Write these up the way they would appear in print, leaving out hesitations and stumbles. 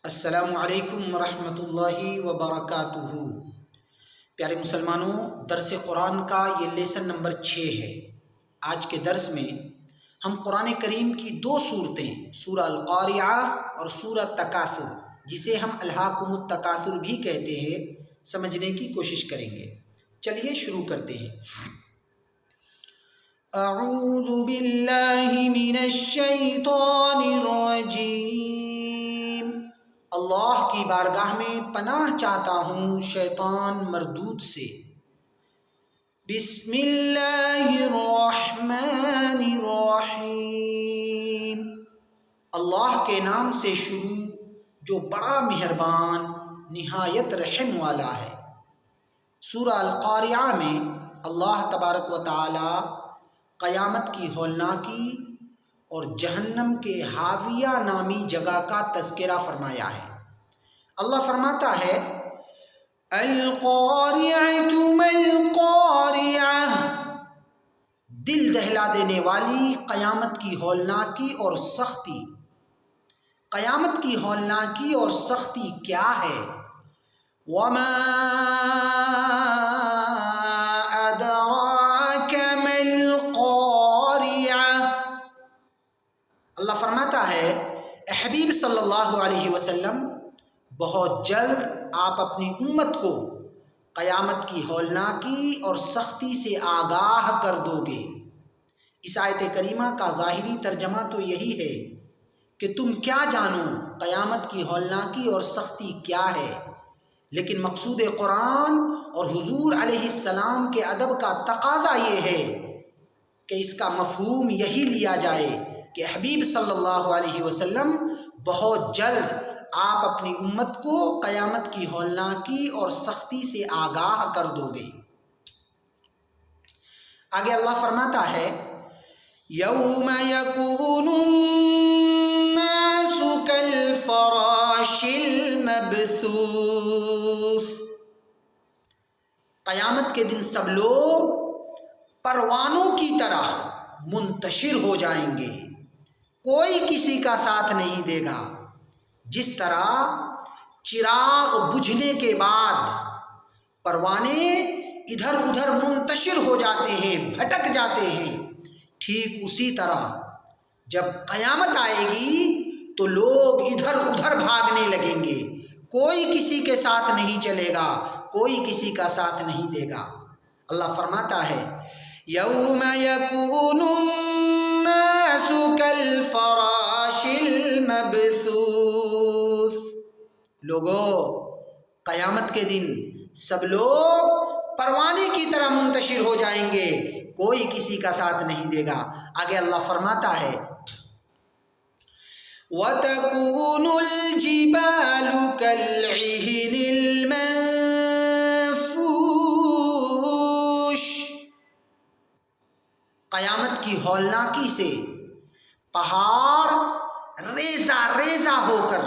السلام علیکم ورحمۃ اللہ وبرکاتہ۔ پیارے مسلمانوں، درس قرآن کا یہ لیسن نمبر 6 ہے۔ آج کے درس میں ہم قرآن کریم کی دو صورتیں، سورہ القاریعہ اور سورہ تکاثر، جسے ہم الہاکم التکاثر بھی کہتے ہیں، سمجھنے کی کوشش کریں گے۔ چلیے شروع کرتے ہیں۔ اعوذ باللہ من الشیطان الرجیم۔ اللہ کی بارگاہ میں پناہ چاہتا ہوں شیطان مردود سے۔ بسم اللہ الرحمن الرحیم۔ اللہ کے نام سے شروع جو بڑا مہربان نہایت رحم والا ہے۔ سورہ القاریعہ میں اللہ تبارک و تعالی قیامت کی ہولناکی اور جہنم کے حاویہ نامی جگہ کا تذکرہ فرمایا ہے۔ اللہ فرماتا ہے القاریعۃ ما القاریعہ، دل دہلا دینے والی قیامت کی ہولناکی اور سختی۔ قیامت کی ہولناکی اور سختی کیا ہے؟ وما ادراک ما القاریعہ۔ اللہ فرماتا ہے اے حبیب صلی اللہ علیہ وسلم، بہت جلد آپ اپنی امت کو قیامت کی ہولناکی اور سختی سے آگاہ کر دو گے۔ اس آیت کریمہ کا ظاہری ترجمہ تو یہی ہے کہ تم کیا جانو قیامت کی ہولناکی اور سختی کیا ہے، لیکن مقصود قرآن اور حضور علیہ السلام کے ادب کا تقاضا یہ ہے کہ اس کا مفہوم یہی لیا جائے کہ حبیب صلی اللہ علیہ وسلم بہت جلد آپ اپنی امت کو قیامت کی ہولناکی اور سختی سے آگاہ کر دو گے۔ آگے اللہ فرماتا ہے یوم یکون الناس کالفراش المبثوث۔ قیامت کے دن سب لوگ پروانوں کی طرح منتشر ہو جائیں گے، کوئی کسی کا ساتھ نہیں دے گا۔ جس طرح چراغ بجھنے کے بعد پروانے ادھر ادھر منتشر ہو جاتے ہیں، بھٹک جاتے ہیں، ٹھیک اسی طرح جب قیامت آئے گی تو لوگ ادھر ادھر بھاگنے لگیں گے، کوئی کسی کے ساتھ نہیں چلے گا، کوئی کسی کا ساتھ نہیں دے گا۔ اللہ فرماتا ہے یوم یکون الناس کالفراش المبثوث۔ لوگو، قیامت کے دن سب لوگ پروانے کی طرح منتشر ہو جائیں گے، کوئی کسی کا ساتھ نہیں دے گا۔ آگے اللہ فرماتا ہے وَتَكُونُ الْجِبَالُ كَالْعِهْنِ الْمَنفُوشِ۔ قیامت کی ہولناکی سے پہاڑ ریزہ ریزہ ہو کر،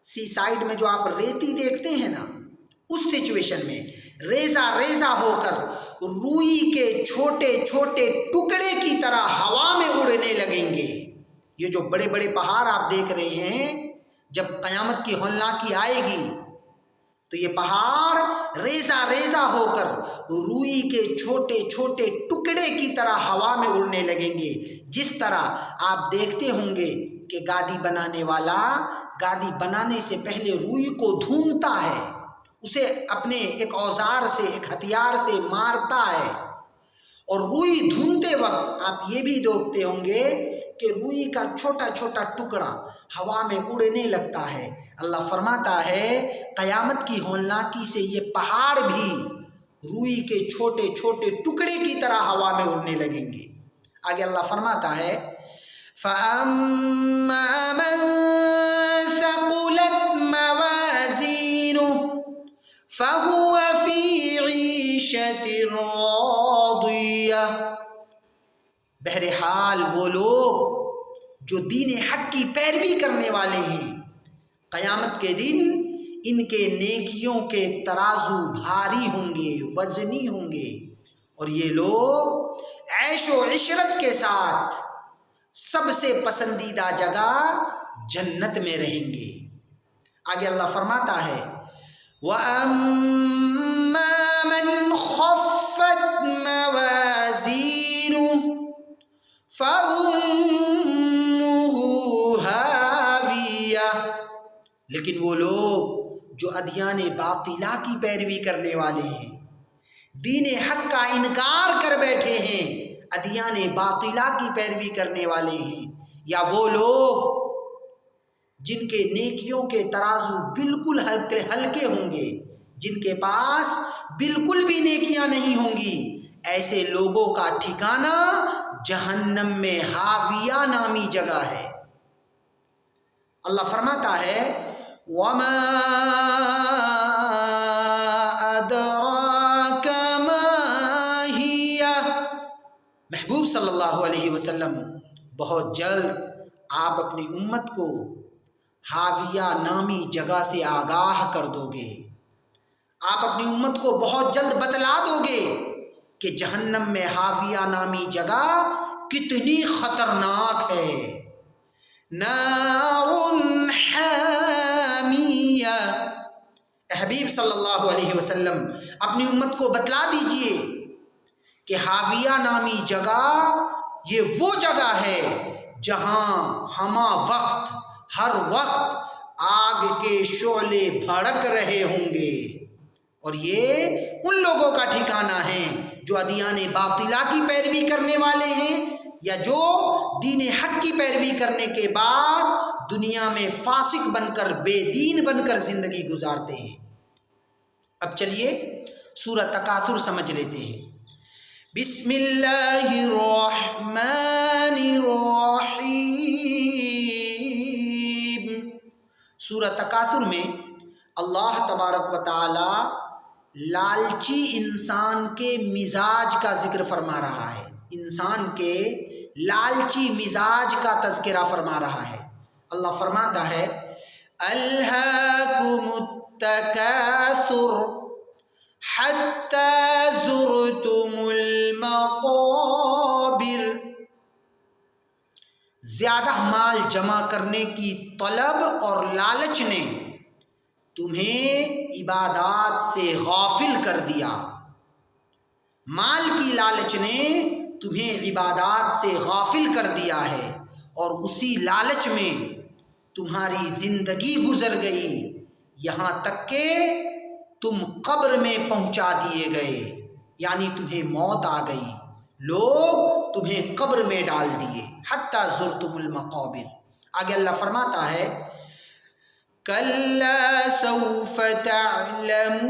سی سائیڈ میں جو آپ ریتی دیکھتے ہیں نا، اس سچویشن میں ریزہ ریزہ ہو کر روئی کے چھوٹے چھوٹے ٹکڑے کی طرح ہوا میں اڑنے لگیں گے۔ یہ جو بڑے بڑے پہاڑ آپ دیکھ رہے ہیں، جب قیامت کی ہولناکی آئے گی تو یہ پہاڑ ریزہ ریزہ ہو کر روئی کے چھوٹے چھوٹے ٹکڑے کی طرح ہوا میں اڑنے لگیں گے۔ جس طرح آپ دیکھتے ہوں گے کہ گادی بنانے والا گادی بنانے سے پہلے روئی کو دھونتا ہے، اسے اپنے ایک اوزار سے، ایک ہتھیار سے مارتا ہے، اور روئی دھونتے وقت آپ یہ بھی دیکھتے ہوں گے کہ روئی کا چھوٹا چھوٹا ٹکڑا ہوا میں اڑنے لگتا ہے۔ اللہ فرماتا ہے قیامت کی ہولناکی سے یہ پہاڑ بھی روئی کے چھوٹے چھوٹے ٹکڑے کی طرح ہوا میں اڑنے لگیں گے۔ آگے اللہ فرماتا ہے فَأَمَّا مَن ثَقُلَتْ مَوَازِينُهُ فَهُوَ فِي عِيشَةٍ رَاضِيَةٍ۔ بہرحال وہ لوگ جو دین حق کی پیروی کرنے والے ہیں، قیامت کے دن ان کے نیکیوں کے ترازو بھاری ہوں گے، وزنی ہوں گے، اور یہ لوگ عیش و عشرت کے ساتھ سب سے پسندیدہ جگہ جنت میں رہیں گے۔ آگے اللہ فرماتا ہے وَأَمَّا مَنْ خَفَّتْ مَوَازِينُهُ فَأُمُّهُ هَاوِيَةٌ، لیکن وہ لوگ جو ادیان باطلہ کی پیروی کرنے والے ہیں، دین حق کا انکار کر بیٹھے ہیں، ادیان باطلہ کی پیروی کرنے والے ہیں، یا وہ لوگ جن کے نیکیوں کے ترازو بالکل ہلکے ہوں گے، جن کے پاس بالکل بھی نیکیاں نہیں ہوں گی، ایسے لوگوں کا ٹھکانہ جہنم میں ہاویہ نامی جگہ ہے۔ اللہ فرماتا ہے وَمَا أَدْرَاكَ مَا هِيَ، محبوب صلی اللہ علیہ وسلم بہت جلد آپ اپنی امت کو ہاویہ نامی جگہ سے آگاہ کر دو گے، آپ اپنی امت کو بہت جلد بتلا دو گے کہ جہنم میں ہاویہ نامی جگہ کتنی خطرناک ہے۔ نار حامیہ، حبیب صلی اللہ علیہ وسلم اپنی امت کو بتلا دیجئے کہ ہاویہ نامی جگہ یہ وہ جگہ ہے جہاں ہمہ وقت ہر وقت آگ کے شعلے بھڑک رہے ہوں گے، اور یہ ان لوگوں کا ٹھکانہ ہے جو ادیان باطلہ کی پیروی کرنے والے ہیں، یا جو دین حق کی پیروی کرنے کے بعد دنیا میں فاسق بن کر، بے دین بن کر زندگی گزارتے ہیں۔ اب چلیے سورہ تکاثر سمجھ لیتے ہیں۔ بسم اللہ الرحمن الرحیم۔ سورہ تکاثر میں اللہ تبارک و تعالی لالچی انسان کے مزاج کا ذکر فرما رہا ہے، انسان کے لالچی مزاج کا تذکرہ فرما رہا ہے۔ اللہ فرماتا ہے الہاکم التکاثر حتی زرتم المقابر، زیادہ مال جمع کرنے کی طلب اور لالچ نے تمہیں عبادات سے غافل کر دیا، مال کی لالچ نے تمہیں عبادات سے غافل کر دیا ہے، اور اسی لالچ میں تمہاری زندگی گزر گئی، یہاں تک کہ تم قبر میں پہنچا دیے گئے، یعنی تمہیں موت آ گئی، لوگ تمہیں قبر میں ڈال دیے۔ حتی زرتم المقابر۔ آگے اللہ فرماتا ہے کَلَّا سَوْفَ تَعْلَمُونَ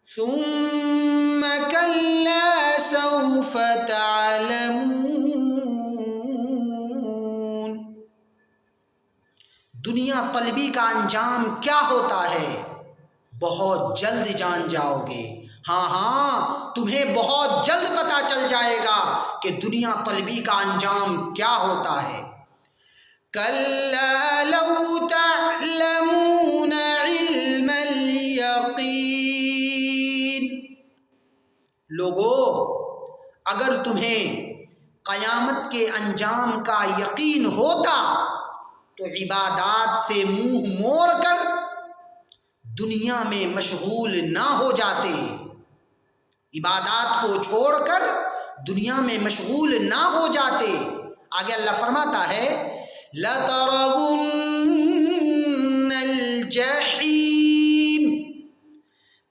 ثُمَّ كَلَّا سَوْفَ تَعْلَمُونَ، دنیا طلبی کا انجام کیا ہوتا ہے بہت جلد جان جاؤ گے۔ ہاں ہاں، تمہیں بہت جلد پتا چل جائے گا کہ دنیا طلبی کا انجام کیا ہوتا ہے۔ کَلَّا لَوْ تَعْلَمُونَ عِلْمَ الْيَقِينِ، لوگو اگر تمہیں قیامت کے انجام کا یقین ہوتا تو عبادات سے منہ موڑ کر دنیا میں مشغول نہ ہو جاتے، عبادات کو چھوڑ کر دنیا میں مشغول نہ ہو جاتے۔ آگے اللہ فرماتا ہے لَتَرَوُنَّ الْجَحِيمَ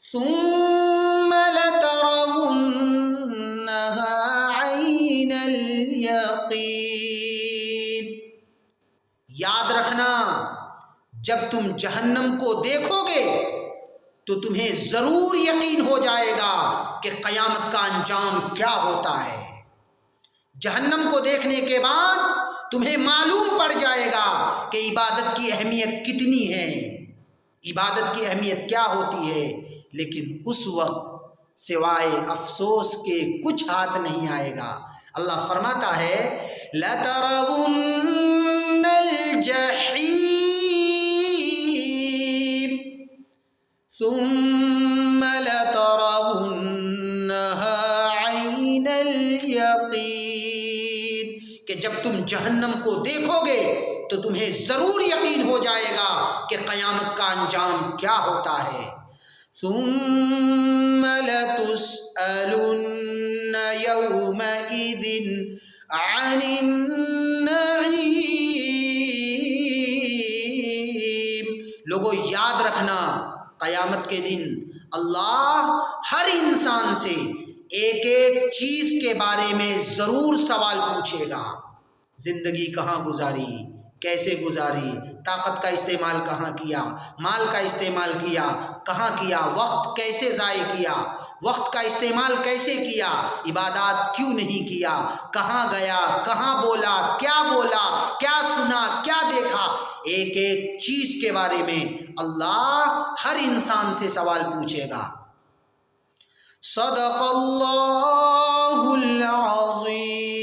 ثُمَّ لَتَرَوُنَّهَا عَيْنَ الْيَقِينِ، یاد رکھنا جب تم جہنم کو دیکھو گے تو تمہیں ضرور یقین ہو جائے گا کہ قیامت کا انجام کیا ہوتا ہے۔ جہنم کو دیکھنے کے بعد تمہیں معلوم پڑ جائے گا کہ عبادت کی اہمیت کتنی ہے، عبادت کی اہمیت کیا ہوتی ہے، لیکن اس وقت سوائے افسوس کے کچھ ہاتھ نہیں آئے گا۔ اللہ فرماتا ہے لَتَرَوُنَّ الْجَحِيمَ ثُمَّ لَتَرَوُنَّهَا عَيْنَ الْيَقِينِ، کہ جب تم جہنم کو دیکھو گے تو تمہیں ضرور یقین ہو جائے گا کہ قیامت کا انجام کیا ہوتا ہے۔ ثم لتسألن يومئذ عن النعیم۔ لوگوں یاد رکھنا، قیامت کے دن اللہ ہر انسان سے ایک ایک چیز کے بارے میں ضرور سوال پوچھے گا۔ زندگی کہاں گزاری، کیسے گزاری، طاقت کا استعمال کہاں کیا، مال کا استعمال کیا کہاں کیا، وقت کیسے ضائع کیا، وقت کا استعمال کیسے کیا، عبادات کیوں نہیں کیا، کہاں گیا، کہاں بولا، کیا سنا، کیا دیکھا، ایک ایک چیز کے بارے میں اللہ ہر انسان سے سوال پوچھے گا۔ صدق اللہ العظیم۔